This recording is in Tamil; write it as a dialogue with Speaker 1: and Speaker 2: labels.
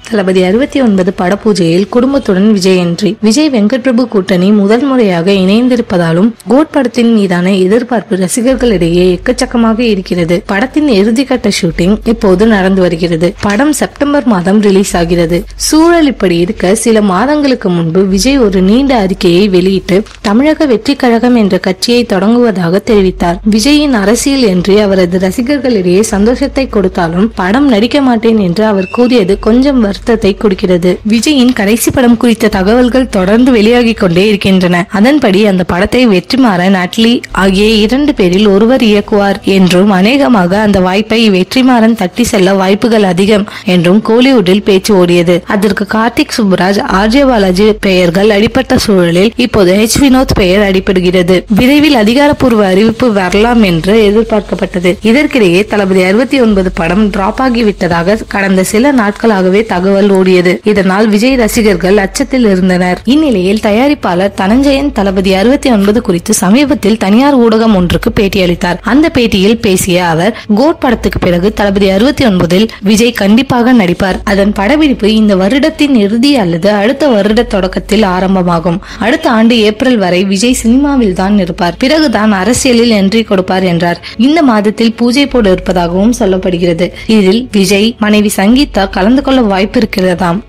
Speaker 1: தளபதி 69 படப்பூஜையில் குடும்பத்துடன் விஜய் என்ட்ரி. விஜய் வெங்கட் பிரபு கூட்டணி முதல் முறையாக இணைந்திருப்பதாலும் கோட் படத்தின் மீதான எதிர்பார்ப்பு ரசிகர்களிடையே எக்கச்சக்கமாக இருக்கிறது. படத்தின் இறுதிக்கட்ட ஷூட்டிங் இப்போது நடந்து வருகிறது. படம் செப்டம்பர் மாதம் ரிலீஸ் ஆகிறது. சூழல் இப்படி இருக்க சில மாதங்களுக்கு முன்பு விஜய் ஒரு நீண்ட அறிக்கையை வெளியிட்டு தமிழக வெற்றி கழகம் என்ற கட்சியை தொடங்குவதாக தெரிவித்தார். விஜயின் அரசியல் என்று அவரது ரசிகர்களிடையே சந்தோஷத்தை கொடுத்தாலும் படம் நடிக்க மாட்டேன் என்று அவர் கூறியது கொஞ்சம் வருத்தத்தை கொடுக்கிறது. விஜயின் கடைசி படம் குறித்த தகவல்கள் தொடர்ந்து வெளியாகிக் கொண்டே இருக்கின்றன. அதன்படி அந்த படத்தை வெற்றிமாறன், அட்லி ஆகிய 2 பேரில் ஒருவர் இயக்குவார் என்றும் அநேகமாக அந்த வாய்ப்பை வெற்றிமாறன் தட்டி செல்ல வாய்ப்புகள் அதிகம் என்றும் கோலிவுட்டில் பேச்சு ஓடியது. அதற்கு கார்த்திக் சுப்புராஜ், ஆர்ஜே பாலாஜி பெயர்கள் அடிப்பட்ட சூழலில் இப்போது H வினோத் பெயர் அடிபடுகிறது. விரைவில் அதிகாரப்பூர்வ அறிவிப்பு வரலாம் என்று எதிர்பார்க்கப்பட்டது. இதற்கிடையே தளபதி 69 படம் டிராப் ஆகிவிட்டதாக கடந்த சில நாட்களாகவே தகவல் ஓடியது. இதனால் விஜய் ரசிகர்கள் அச்சத்தில் இருந்தனர். இந்நிலையில் தயாரிப்பாளர் தனஞ்சயன் தளபதி 69 குறித்து சமீபத்தில் தனியார் ஊடகம் ஒன்றுக்கு பேட்டியளித்தார். அந்த பேட்டியில் பேசிய அவர், கோட் படத்துக்கு பிறகு தளபதி 69 விஜய் கண்டிப்பாக நடிப்பார். அதன் படப்பிடிப்பு இந்த வருடத்தின் இறுதி அல்லது அடுத்த வருட தொடக்கத்தில் ஆரம்பமாகும். அடுத்த ஆண்டு ஏப்ரல் வரை விஜய் சினிமாவில் தான் இருப்பார். பிறகுதான் அரசியலில் என்ட்ரி கொடுப்பார் என்றார். இந்த மாதத்தில் பூஜை போட இருப்பதாகவும் சொல்லப்படுகிறது. இதில் விஜய் மனைவி சங்கீதா கலந்து கொள்ள வாய்ப்பு இருக்கிறதாம்.